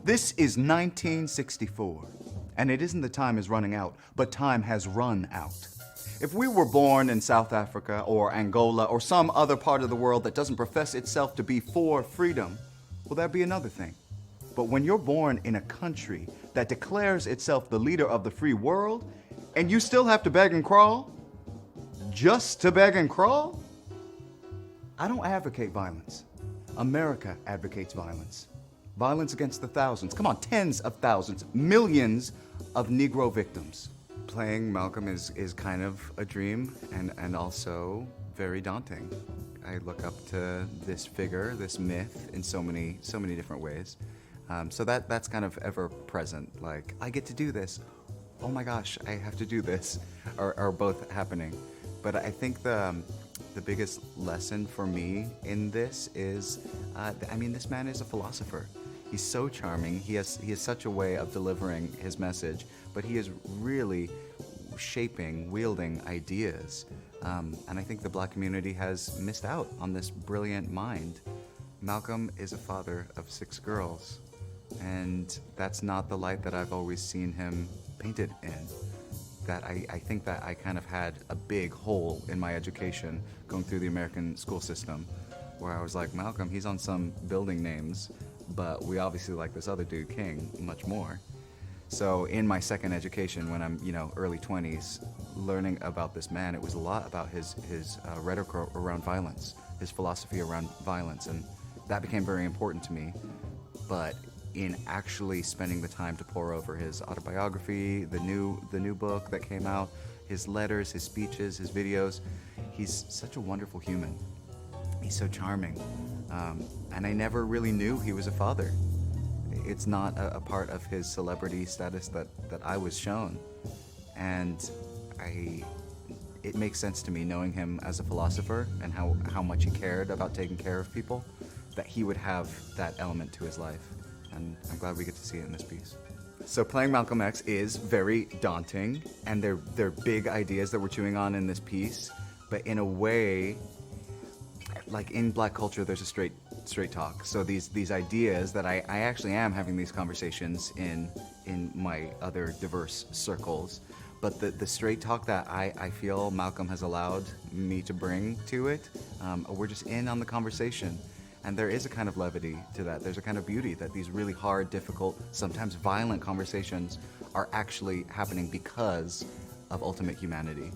This is 1964, and it isn't that time is running out, but time has run out. If we were born in South Africa or Angola or some other part of the world that doesn't profess itself to be for freedom, well, that'd be another thing. But when you're born in a country that declares itself the leader of the free world, and you still have to beg and crawl, just to beg and crawl? I don't advocate violence. America advocates violence. Violence against the thousands, come on, tens of thousands, millions of Negro victims. Playing Malcolm is kind of a dream and also very daunting. I look up to this figure, this myth, in so many different ways. So that's kind of ever present. Like, I get to do this. Oh my gosh, I have to do this. Are both happening. But I think the biggest lesson for me in this is, this man is a philosopher. He's so charming. He has such a way of delivering his message, but he is really wielding ideas. And I think the Black community has missed out on this brilliant mind. Malcolm is a father of 6 girls, and that's not the light that I've always seen him painted in. That I think that I kind of had a big hole in my education going through the American school system, where I was like, Malcolm, he's on some building names, but we obviously like this other dude, King, much more. So in my second education, when I'm, early 20s, learning about this man, it was a lot about his rhetoric around violence, his philosophy around violence, and that became very important to me. But in actually spending the time to pore over his autobiography, the new book that came out, his letters, his speeches, his videos, he's such a wonderful human. He's so charming. And I never really knew he was a father. It's not a part of his celebrity status that I was shown. And it makes sense to me, knowing him as a philosopher and how much he cared about taking care of people, that he would have that element to his life. And I'm glad we get to see it in this piece. So playing Malcolm X is very daunting, and they're big ideas that we're chewing on in this piece, but in a way, like in Black culture, there's a straight talk. So these ideas that I actually am having these conversations in my other diverse circles, but the straight talk that I feel Malcolm has allowed me to bring to it, we're just in on the conversation. And there is a kind of levity to that. There's a kind of beauty that these really hard, difficult, sometimes violent conversations are actually happening because of ultimate humanity.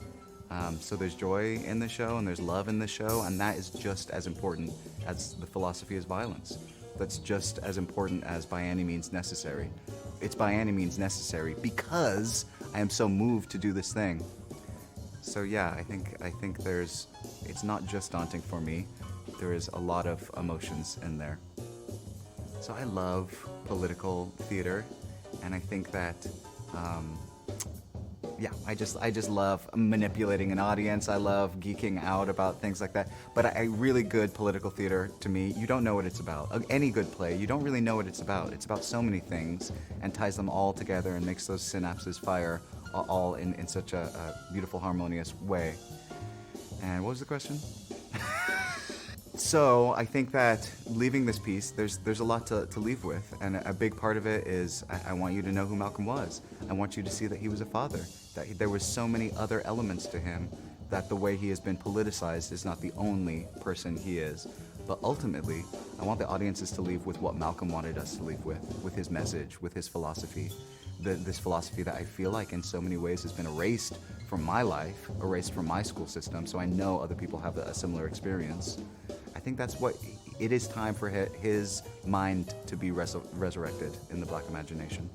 So there's joy in the show and there's love in the show, and that is just as important as the philosophy is violence. That's just as important as by any means necessary. It's by any means necessary because I am so moved to do this thing. So yeah, I think it's not just daunting for me. There is a lot of emotions in there. So I love political theater, and I think that, I just love manipulating an audience. I love geeking out about things like that. But a really good political theater, to me, you don't know what it's about. Any good play, you don't really know what it's about. It's about so many things and ties them all together and makes those synapses fire all in such a beautiful, harmonious way. And what was the question? So I think that leaving this piece, there's a lot to leave with, and a big part of it is I want you to know who Malcolm was. I want you to see that he was a father, that there was so many other elements to him, that the way he has been politicized is not the only person he is. But ultimately, I want the audiences to leave with what Malcolm wanted us to leave with his message, with his philosophy. This philosophy that I feel like in so many ways has been erased from my life, erased from my school system, so I know other people have a similar experience. I think that's what it is time for his mind to be resurrected in the Black imagination.